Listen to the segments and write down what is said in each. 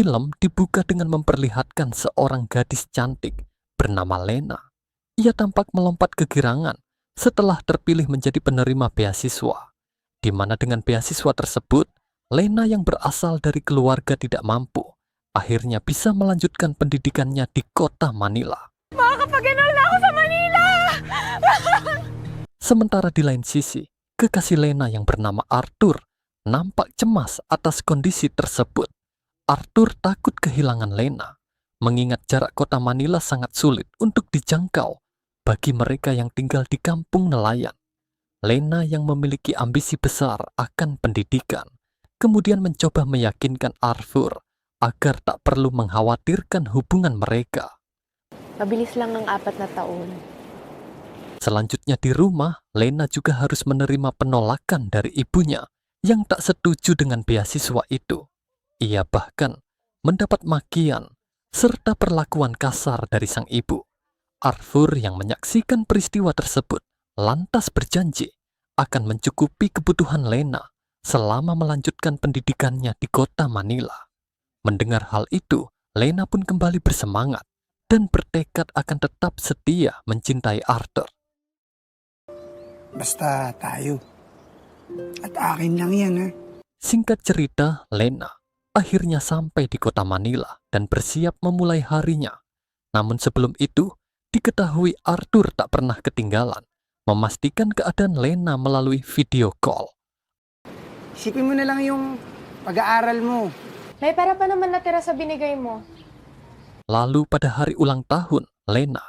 Film dibuka dengan memperlihatkan seorang gadis cantik bernama Lena. Ia tampak melompat kegirangan setelah terpilih menjadi penerima beasiswa, di mana dengan beasiswa tersebut, Lena yang berasal dari keluarga tidak mampu, akhirnya bisa melanjutkan pendidikannya di kota Manila. Makakapag-enroll na ako sa Manila! Sementara di lain sisi, kekasih Lena yang bernama Arthur nampak cemas atas kondisi tersebut. Arthur takut kehilangan Lena, mengingat jarak kota Manila sangat sulit untuk dijangkau bagi mereka yang tinggal di kampung nelayan. Lena yang memiliki ambisi besar akan pendidikan, kemudian mencoba meyakinkan Arthur agar tak perlu mengkhawatirkan hubungan mereka. Mabilis lang ang 4 na taon. Selanjutnya di rumah, Lena juga harus menerima penolakan dari ibunya yang tak setuju dengan beasiswa itu. Ia bahkan mendapat makian serta perlakuan kasar dari sang ibu. Arthur yang menyaksikan peristiwa tersebut lantas berjanji akan mencukupi kebutuhan Lena selama melanjutkan pendidikannya di kota Manila. Mendengar hal itu, Lena pun kembali bersemangat dan bertekad akan tetap setia mencintai Arthur. Basta tayo. At akin lang yan, ha? Singkat cerita, Lena akhirnya sampai di kota Manila dan bersiap memulai harinya. Namun sebelum itu, diketahui Arthur tak pernah ketinggalan memastikan keadaan Lena melalui video call. Isipin mo na lang yung pag-aaral mo. May pera pa naman natira sa binigay mo. Lalu pada hari ulang tahun Lena,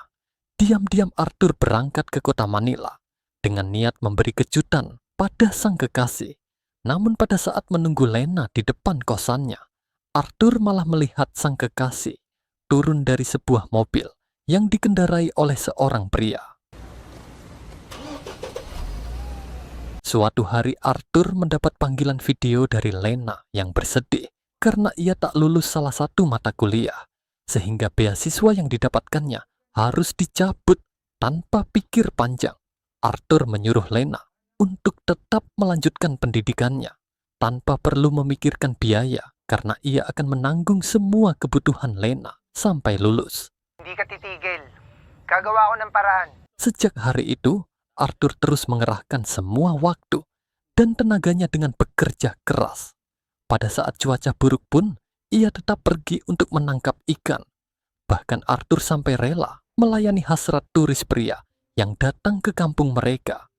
diam-diam Arthur berangkat ke kota Manila dengan niat memberi kejutan pada sang kekasih. Namun pada saat menunggu Lena di depan kosannya, Arthur malah melihat sang kekasih turun dari sebuah mobil yang dikendarai oleh seorang pria. Suatu hari Arthur mendapat panggilan video dari Lena yang bersedih karena ia tak lulus salah satu mata kuliah, sehingga beasiswa yang didapatkannya harus dicabut tanpa pikir panjang. Arthur menyuruh Lena untuk tetap melanjutkan pendidikannya tanpa perlu memikirkan biaya karena ia akan menanggung semua kebutuhan Lena sampai lulus. Hindi ka titigil. Gagawa ko ng paraan. Sejak hari itu, Arthur terus mengerahkan semua waktu dan tenaganya dengan bekerja keras. Pada saat cuaca buruk pun, ia tetap pergi untuk menangkap ikan. Bahkan Arthur sampai rela melayani hasrat turis pria yang datang ke kampung mereka.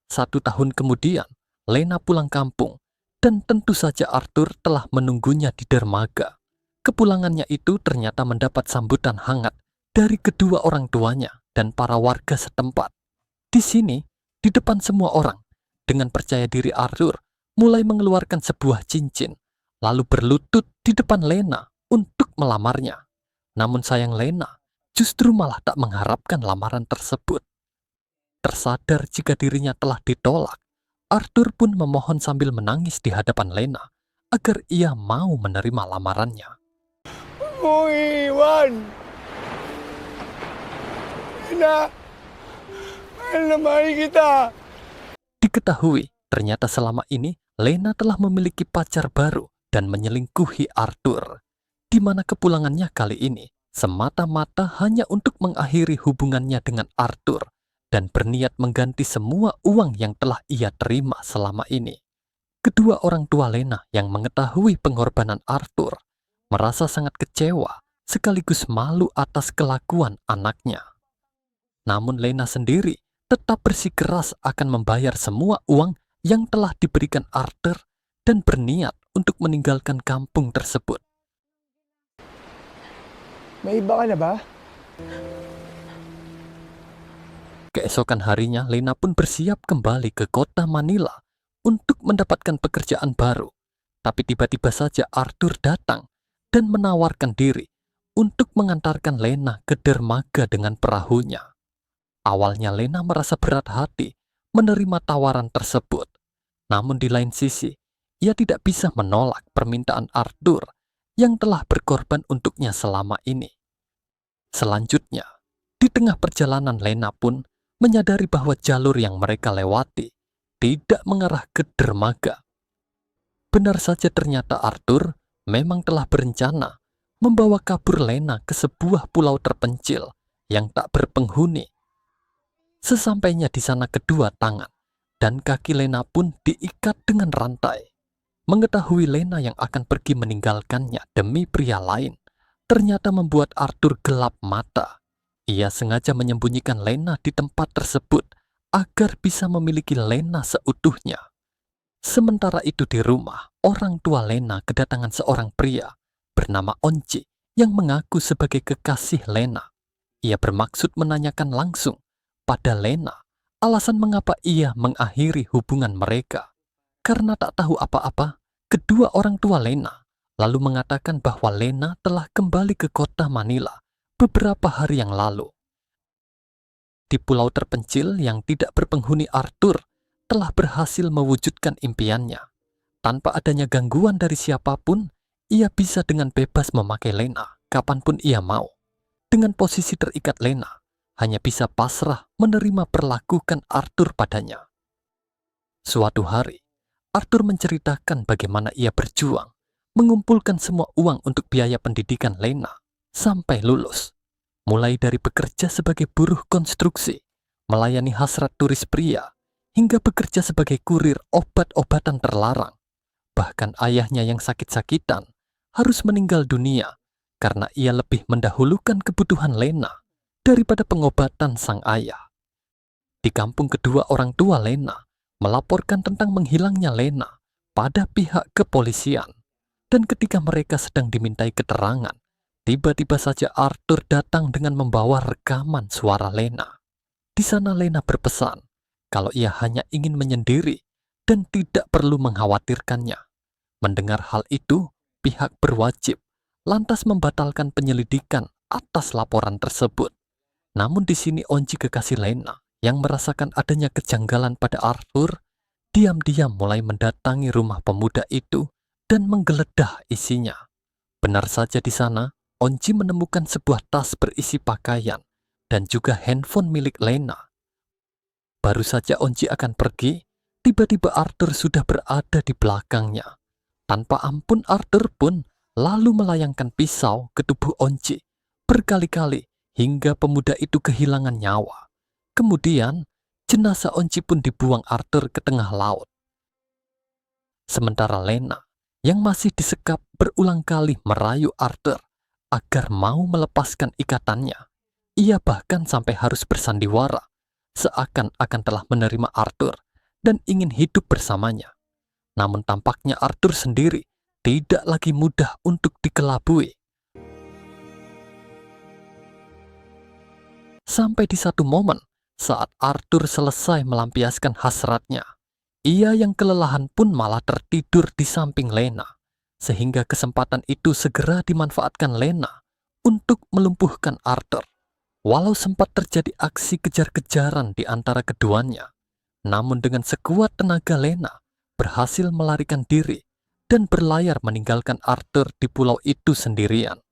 1 tahun kemudian, Lena pulang kampung dan tentu saja Arthur telah menunggunya di dermaga. Kepulangannya itu ternyata mendapat sambutan hangat dari kedua orang tuanya dan para warga setempat. Di sini, di depan semua orang, dengan percaya diri Arthur mulai mengeluarkan sebuah cincin, lalu berlutut di depan Lena untuk melamarnya. Namun sayang Lena justru malah tak mengharapkan lamaran tersebut. Tersadar jika dirinya telah ditolak, Arthur pun memohon sambil menangis di hadapan Lena agar ia mau menerima lamarannya. Mo iwan! Ina! Mahal na mahal kita! Diketahui, ternyata selama ini Lena telah memiliki pacar baru dan menyelingkuhi Arthur, di mana kepulangannya kali ini semata-mata hanya untuk mengakhiri hubungannya dengan Arthur dan berniat mengganti semua uang yang telah ia terima selama ini. Kedua orang tua Lena yang mengetahui pengorbanan Arthur merasa sangat kecewa sekaligus malu atas kelakuan anaknya. Namun Lena sendiri tetap bersikeras akan membayar semua uang yang telah diberikan Arthur dan berniat untuk meninggalkan kampung tersebut. May iba ka na ba? Keesokan harinya, Lena pun bersiap kembali ke kota Manila untuk mendapatkan pekerjaan baru. Tapi tiba-tiba saja Arthur datang dan menawarkan diri untuk mengantarkan Lena ke dermaga dengan perahunya. Awalnya Lena merasa berat hati menerima tawaran tersebut. Namun di lain sisi, ia tidak bisa menolak permintaan Arthur yang telah berkorban untuknya selama ini. Selanjutnya, di tengah perjalanan Lena pun menyadari bahwa jalur yang mereka lewati tidak mengarah ke dermaga. Benar saja ternyata Arthur memang telah berencana membawa kabur Lena ke sebuah pulau terpencil yang tak berpenghuni. Sesampainya di sana, kedua tangan dan kaki Lena pun diikat dengan rantai. Mengetahui Lena yang akan pergi meninggalkannya demi pria lain, ternyata membuat Arthur gelap mata. Ia sengaja menyembunyikan Lena di tempat tersebut agar bisa memiliki Lena seutuhnya. Sementara itu di rumah, orang tua Lena kedatangan seorang pria bernama Onci yang mengaku sebagai kekasih Lena. Ia bermaksud menanyakan langsung pada Lena alasan mengapa ia mengakhiri hubungan mereka. Karena tak tahu apa-apa, kedua orang tua Lena lalu mengatakan bahwa Lena telah kembali ke kota Manila beberapa hari yang lalu. Di pulau terpencil yang tidak berpenghuni, Arthur telah berhasil mewujudkan impiannya. Tanpa adanya gangguan dari siapapun, ia bisa dengan bebas memakai Lena kapanpun ia mau. Dengan posisi terikat, Lena hanya bisa pasrah menerima perlakukan Arthur padanya. Suatu hari, Arthur menceritakan bagaimana ia berjuang mengumpulkan semua uang untuk biaya pendidikan Lena sampai lulus. Mulai dari bekerja sebagai buruh konstruksi, melayani hasrat turis pria, hingga bekerja sebagai kurir obat-obatan terlarang. Bahkan ayahnya yang sakit-sakitan harus meninggal dunia karena ia lebih mendahulukan kebutuhan Lena daripada pengobatan sang ayah. Di kampung, kedua orang tua Lena melaporkan tentang menghilangnya Lena pada pihak kepolisian. Dan ketika mereka sedang dimintai keterangan, tiba-tiba saja Arthur datang dengan membawa rekaman suara Lena. Di sana Lena berpesan kalau ia hanya ingin menyendiri dan tidak perlu mengkhawatirkannya. Mendengar hal itu, pihak berwajib lantas membatalkan penyelidikan atas laporan tersebut. Namun di sini Onci, kekasih Lena, yang merasakan adanya kejanggalan pada Arthur, diam-diam mulai mendatangi rumah pemuda itu dan menggeledah isinya. Benar saja di sana, Onci menemukan sebuah tas berisi pakaian dan juga handphone milik Lena. Baru saja Onci akan pergi, tiba-tiba Arthur sudah berada di belakangnya. Tanpa ampun, Arthur pun lalu melayangkan pisau ke tubuh Onci berkali-kali hingga pemuda itu kehilangan nyawa. Kemudian, jenazah Onci pun dibuang Arthur ke tengah laut. Sementara Lena yang masih disekap berulang kali merayu Arthur agar mau melepaskan ikatannya. Ia bahkan sampai harus bersandiwara, seakan-akan telah menerima Arthur dan ingin hidup bersamanya. Namun tampaknya Arthur sendiri tidak lagi mudah untuk dikelabui. Sampai di satu momen, saat Arthur selesai melampiaskan hasratnya, ia yang kelelahan pun malah tertidur di samping Lena, sehingga kesempatan itu segera dimanfaatkan Lena untuk melumpuhkan Arthur. Walau sempat terjadi aksi kejar-kejaran di antara keduanya, namun dengan sekuat tenaga Lena berhasil melarikan diri dan berlayar meninggalkan Arthur di pulau itu sendirian.